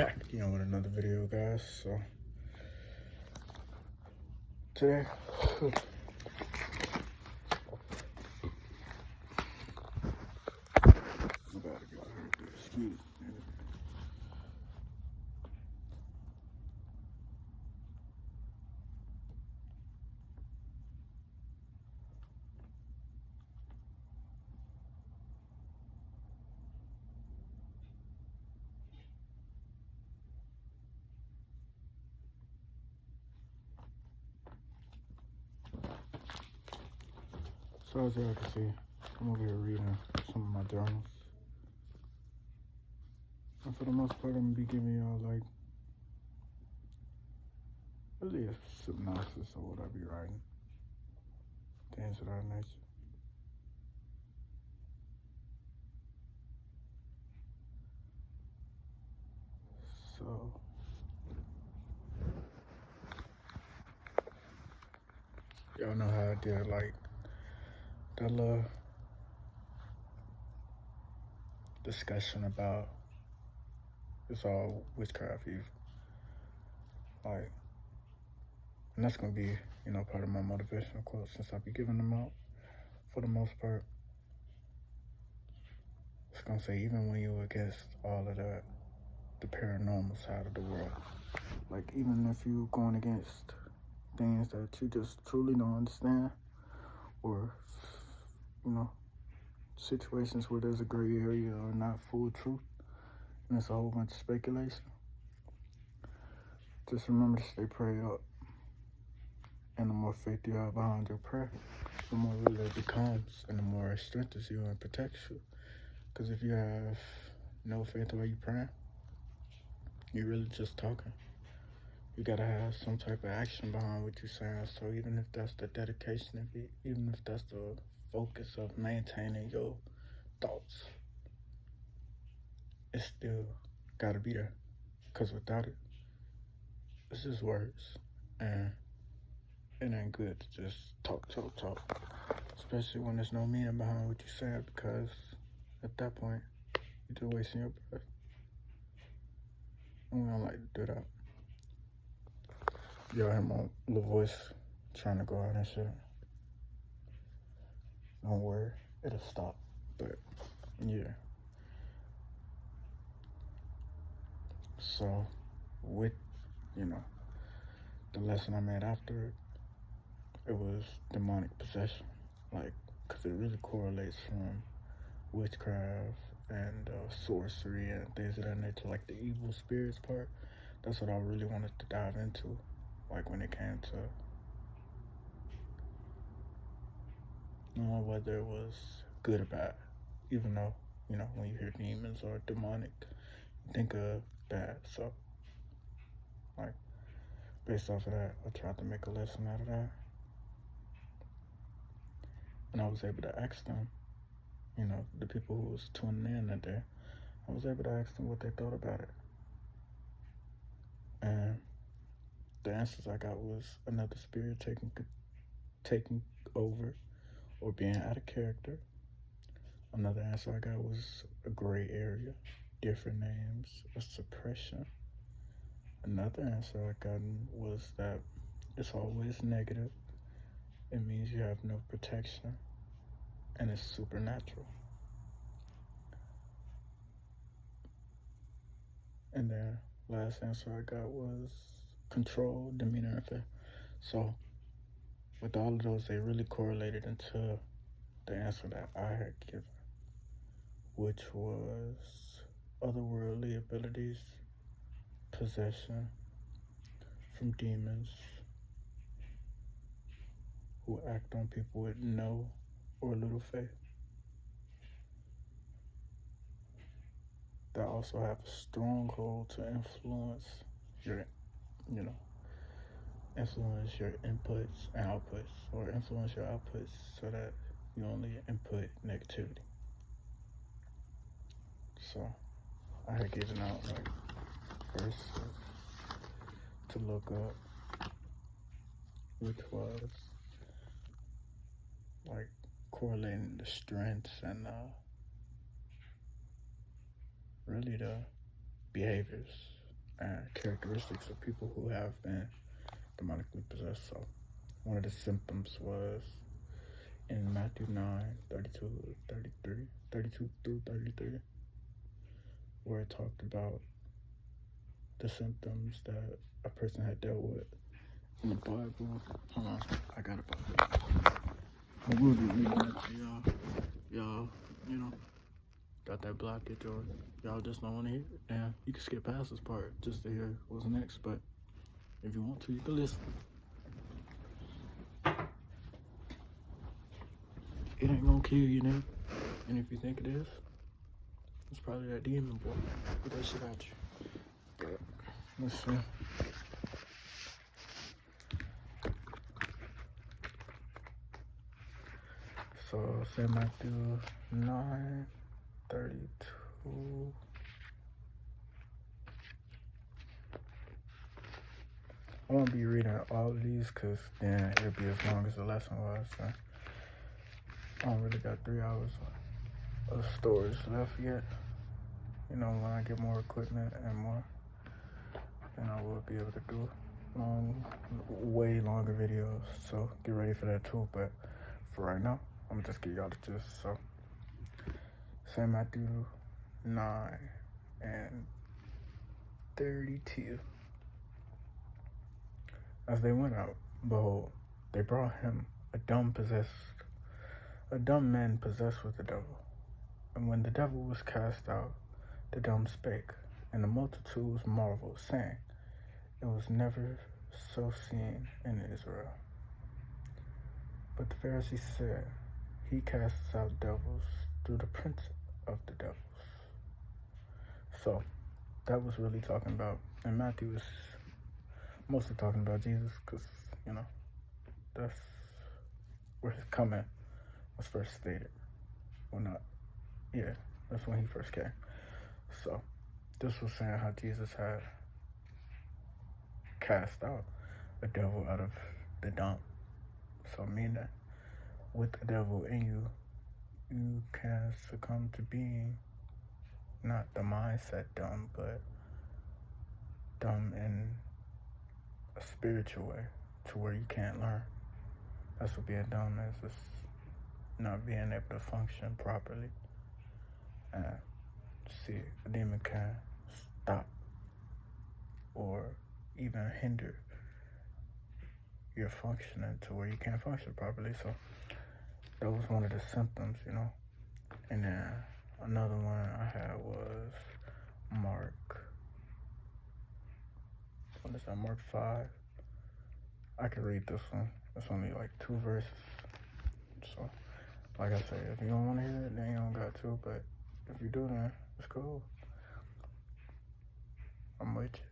back again with another video, guys. So today excuse me. So as y'all can see, I'm over here reading some of my journals. And for the most part, I'm gonna be giving y'all like really a synopsis of what I be writing. Things of that nature. So y'all know how I did like that little discussion about it's all witchcraft evil. Like, and that's gonna be, part of my motivational quotes since I'll be giving them out for the most part. It's gonna say even when you're against all of the paranormal side of the world, like even if you're going against things that you just truly don't understand, or situations where there's a gray area or not full truth, and it's a whole bunch of speculation. Just remember to stay prayed up, and the more faith you have behind your prayer, the more real it becomes, and the more it strengthens you and protects you. Because if you have no faith while you praying, you're really just talking. You gotta have some type of action behind what you're saying. So even if that's the dedication, even if that's the focus of maintaining your thoughts, it's still gotta be there. Because without it, it's just words. And it ain't good to just talk. Especially when there's no meaning behind what you say, because at that point, you're just wasting your breath. And we don't like to do that. Y'all hear my little voice trying to go out and shit. Don't worry, it'll stop. But yeah. So with, the lesson I made after it, it was demonic possession. Like, because it really correlates from witchcraft and sorcery and things of that nature, like the evil spirits part. That's what I really wanted to dive into, like when it came to whether it was good or bad. Even though, when you hear demons or demonic, you think of bad. So, like, based off of that, I tried to make a lesson out of that. And I was able to ask them, the people who was tuning in that day, I was able to ask them what they thought about it. And the answers I got was another spirit taking over or being out of character. Another answer I got was a gray area, different names, a suppression. Another answer I got was that it's always negative. It means you have no protection, and it's supernatural. And then last answer I got was control, demeanor, and fear. So with all of those, they really correlated into the answer that I had given, which was otherworldly abilities, possession from demons who act on people with no or little faith, that also have a stronghold to influence your, influence your inputs and outputs, or influence your outputs so that you only input negativity. So I had given out like verses to look up, which was like correlating the strengths and really the behaviors and characteristics of people who have been demonically possessed. So one of the symptoms was in Matthew 9, 32 through 33, where it talked about the symptoms that a person had dealt with in the Bible. Hold on, I got a Bible. I will be reading that to y'all. Y'all, got that blockage, or y'all just don't want to hear it. Damn, you can skip past this part just to hear what's next, but if you want to, you can listen. It ain't gonna kill you, nigga. And if you think it is, it's probably that demon boy. Get that shit out you. But, let's see. So, St. Matthew 9:32. I won't be reading all of these because then it'll be as long as the lesson was. So I don't really got 3 hours of storage left yet. When I get more equipment and more, then I will be able to do way longer videos. So get ready for that too. But for right now, I'm gonna just give y'all the gist. So St. Matthew 9:32. As they went out, behold, they brought him a dumb man possessed with the devil. And when the devil was cast out, the dumb spake, and the multitudes marveled, saying, it was never so seen in Israel. But the Pharisees said, he casts out devils through the prince of the devils. So that was really talking about, and Matthew was mostly talking about Jesus, because that's where his coming was first stated. Well, not, yeah, that's when he first came. So this was saying how Jesus had cast out a devil out of the dumb. So meaning with the devil in you, you can succumb to being not the mindset dumb, but dumb in a spiritual way, to where you can't learn. That's what being dumb is. It's not being able to function properly. And see, a demon can stop or even hinder your functioning to where you can't function properly. So that was one of the symptoms, And then another one I had was Mark 5. I can read this one. It's only like 2 verses. So, like I said, if you don't want to hear it, then you don't got to. But if you do, then it's cool. I'm with you.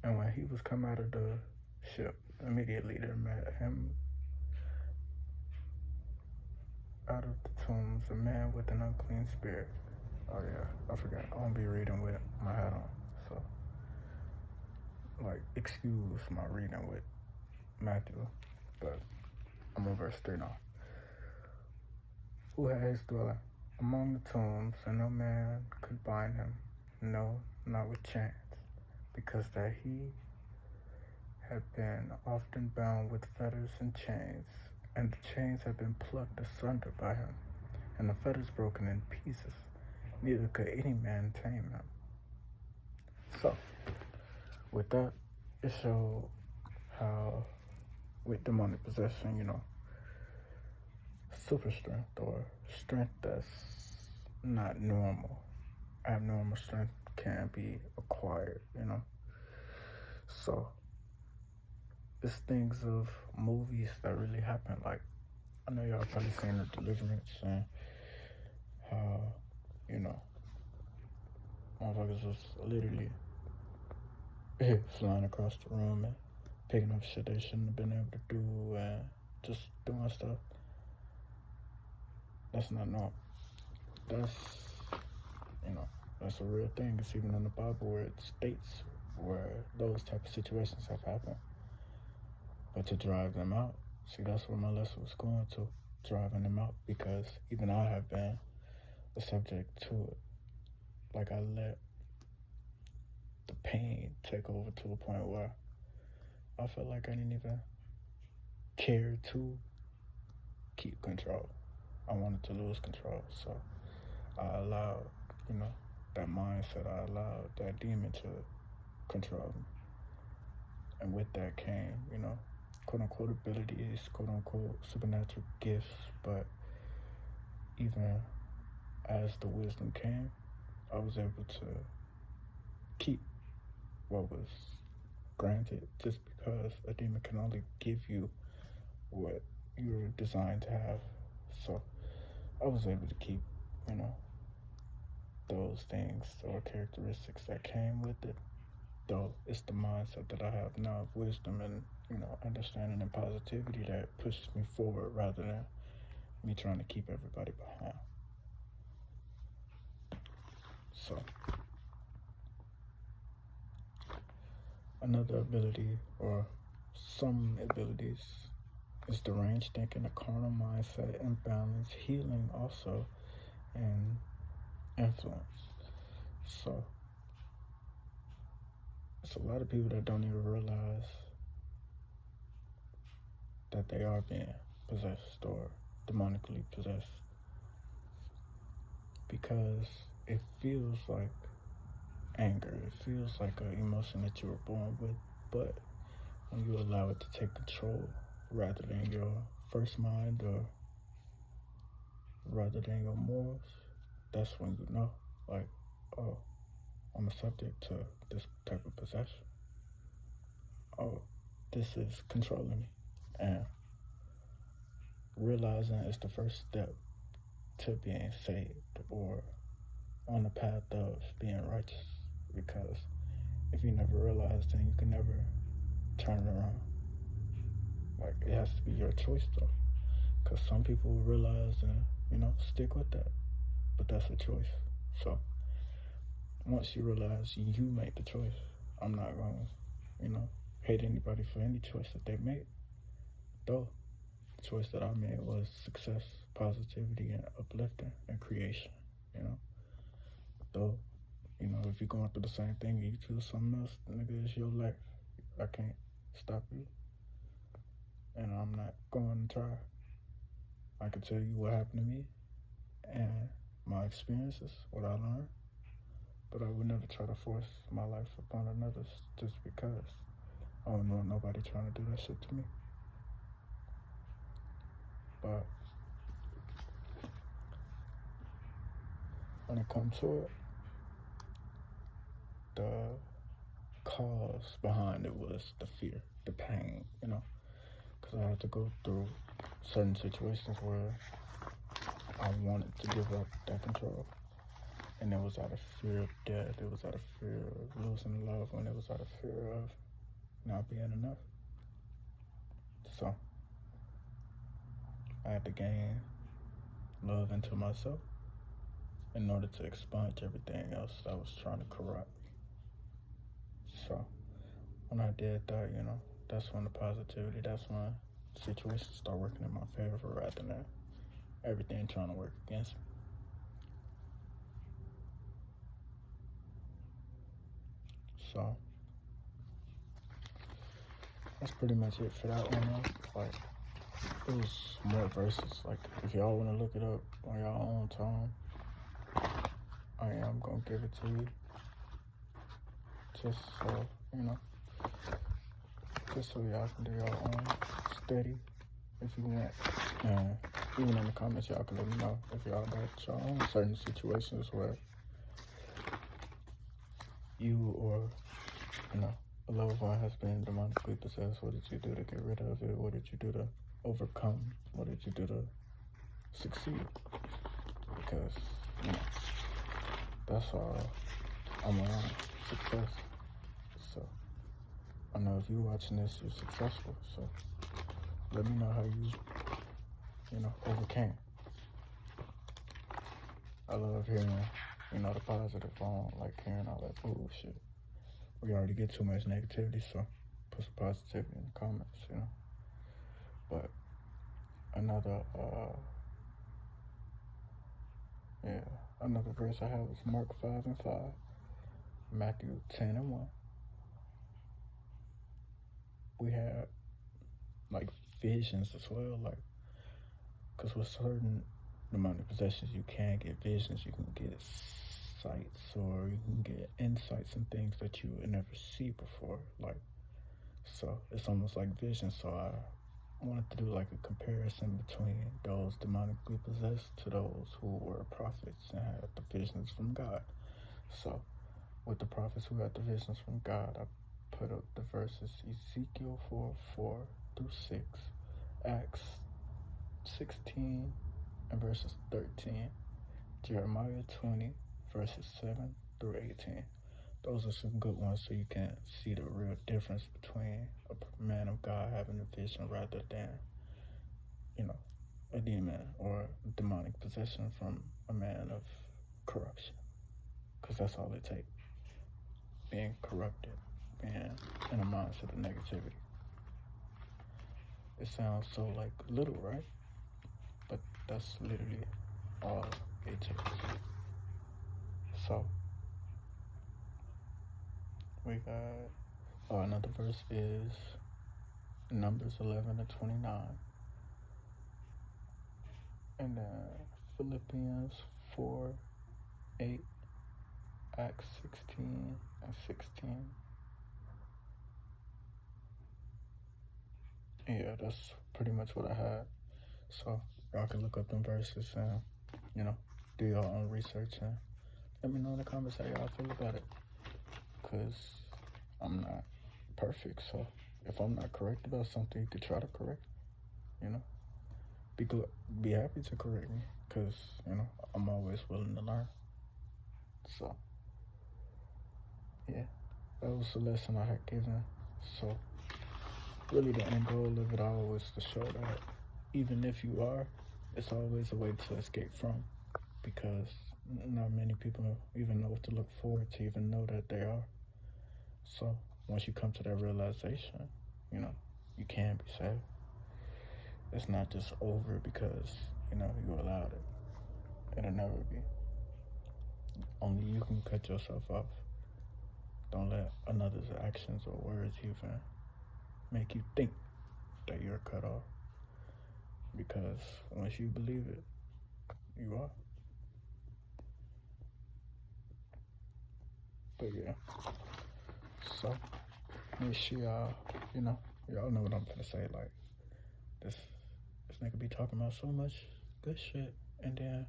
And when he was come out of the ship, immediately there met him out of the tombs a man with an unclean spirit. Oh yeah, I forgot. I won't be reading with my hat on. So, excuse my reading with Matthew. But I'm on verse 3 now. Who had his dwelling among the tombs, and no man could bind him, no, not with chains, because that he had been often bound with fetters and chains, and the chains had been plucked asunder by him, and the fetters broken in pieces, neither could any man tame him. So, with that, it showed how, with demonic possession, super strength, or strength that's not normal, abnormal strength can be acquired, So, it's things of movies that really happen. Like, I know y'all probably seen The Deliverance, and how, motherfuckers was literally flying across the room and picking up shit they shouldn't have been able to do, and just doing stuff. That's not normal. That's, that's a real thing. It's even in the Bible where it states where those type of situations have happened. But to drive them out, see, that's where my lesson was going to, driving them out, because even I have been a subject to it. Like, I let the pain take over to a point where I felt like I didn't even care to keep control. I wanted to lose control. So I allowed, you know, that mindset, I allowed that demon to control me. And with that came, quote unquote abilities, quote unquote supernatural gifts. But even as the wisdom came, I was able to keep what was granted, just because a demon can only give you what you're designed to have. So I was able to keep, you know, those things or characteristics that came with it. Though it's the mindset that I have now of wisdom and, understanding and positivity that pushes me forward rather than me trying to keep everybody behind. So another ability, or some abilities, is the range thinking, the carnal mindset, imbalance, healing also, and influence. So it's a lot of people that don't even realize that they are being possessed or demonically possessed, because it feels like anger. It feels like an emotion that you were born with, but when you allow it to take control rather than your first mind or rather than your morals, that's when you know, like, oh, I'm a subject to this type of possession. Oh, this is controlling me. And realizing is the first step to being saved or on the path of being righteous. Because if you never realize, then you can never turn it around. Like, it has to be your choice, though. Because some people will realize and, stick with that. But that's a choice. So once you realize, you make the choice. I'm not going to, hate anybody for any choice that they made. Though the choice that I made was success, positivity, and uplifting and creation, Though, if you're going through the same thing and you choose something else, nigga, it's your life. I can't stop you. And I'm not going to try. I can tell you what happened to me and my experiences, what I learned, but I would never try to force my life upon another just because I don't want nobody trying to do that shit to me. But when it comes to it, the cause behind it was the fear, the pain, because I had to go through certain situations where I wanted to give up that control. And it was out of fear of death. It was out of fear of losing a loved one. It was out of fear of not being enough. So I had to gain love into myself in order to expunge everything else that was trying to corrupt me. So when I did that, that's when the positivity, that's when situations start working in my favor rather than everything trying to work against me. So that's pretty much it for that one. Like, it was more verses. Like, if y'all want to look it up on y'all own time, I am gonna give it to you. Just so just so y'all can do your own study if you want. And even in the comments, y'all can let me know if y'all got your own certain situations where you or a loved one has been demonically possessed. What did you do to get rid of it? What did you do to overcome? What did you do to succeed? Because that's all I'm around, success. So I know if you're watching this, you're successful. So let me know how you overcame. I love hearing, the positive. I don't like hearing all that bullshit. We already get too much negativity, so put some positivity in the comments, But another verse I have is Mark 5:5. Matthew 10:1. We have like visions as well, like because with certain demonic possessions, you can get visions, you can get sights, or you can get insights and things that you would never see before. Like, so it's almost like vision. So I wanted to do like a comparison between those demonically possessed to those who were prophets and had the visions from God. So with the prophets who had the visions from God, I put up the verses Ezekiel 4:4-6, Acts 16 and verses 13, Jeremiah 20 verses 7 through 18. Those are some good ones so you can see the real difference between a man of God having a vision rather than, you know, a demon or demonic possession from a man of corruption. Because that's all it takes. Being corrupted, being in a mindset of negativity. It sounds so like little, right? But that's literally all it takes. So we got another verse is Numbers 11-29, and then Philippians 4:8, Acts 16:16. Yeah, that's pretty much what I had. So y'all can look up them verses and, you know, do your own research and let me know in the comments how y'all feel about it. Because I'm not perfect, so if I'm not correct about something, you could try to correct, you know. Be happy to correct me, because, you know, I'm always willing to learn. So, yeah, that was the lesson I had given. So, really the end goal of it all was to show that even if you are, it's always a way to escape from, because not many people even know what to look forward to, even know that they are. So once you come to that realization, you know, you can be saved. It's not just over because, you know, you allowed it. It'll never be. Only you can cut yourself off. Don't let another's actions or words even make you think that you're cut off. Because once you believe it, you are. But yeah. So make sure y'all, you know what I'm gonna say. Like, this nigga be talking about so much good shit, and then,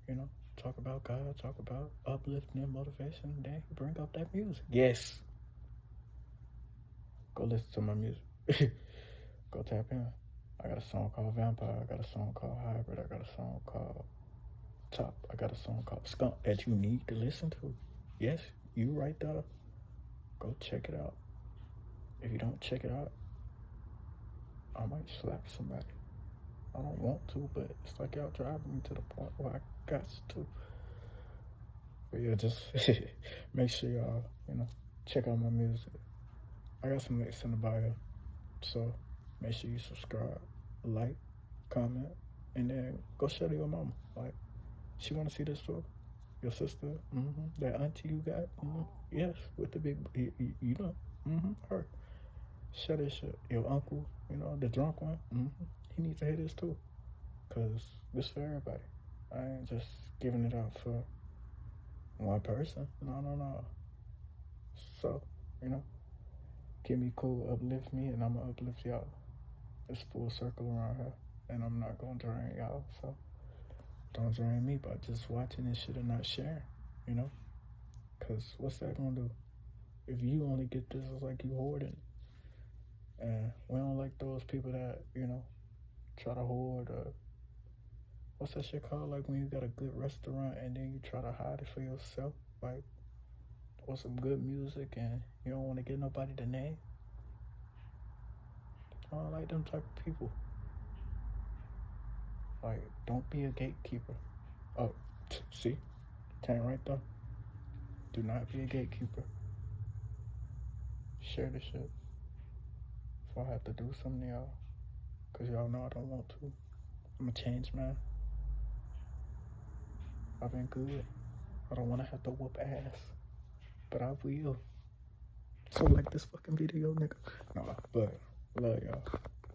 you know, talk about God, talk about uplifting and motivation, and then you bring up that music. Yes. Go listen to my music. Go tap in. I got a song called Vampire. I got a song called Hybrid. I got a song called Top. I got a song called Skunk that you need to listen to. Yes, you right there. Go check it out. If you don't check it out, I might slap somebody. I don't want to, but it's like y'all driving me to the point where I got to. But yeah, just make sure y'all, you know, check out my music. I got some links in the bio, so make sure you subscribe, like, comment, and then go show to your mama. Like, she want to see this too. Your sister, that auntie you got, yes, with the big, you know, her. Share this shit. Your uncle, you know, the drunk one, he needs to hear this too. Because this for everybody. I ain't just giving it out for one person. No. So, you know, keep me cool, uplift me, and I'm going to uplift y'all. It's full circle around here, and I'm not going to drain y'all. So, don't drain me by just watching this shit and not sharing, you know? Because what's that going to do? If you only get this, it's like you hoarding. And we don't like those people that, you know, try to hoard or what's that shit called? Like when you got a good restaurant and then you try to hide it for yourself, like, or some good music and you don't want to get nobody to name. I don't like them type of people. Like, don't be a gatekeeper. Oh, see? 10 right there. Do not be a gatekeeper. Share the shit. If I have to do something to y'all. Because y'all know I don't want to. I'm a changed man. I've been good. I don't want to have to whoop ass. but I will. So like this fucking video, nigga. No, but love y'all.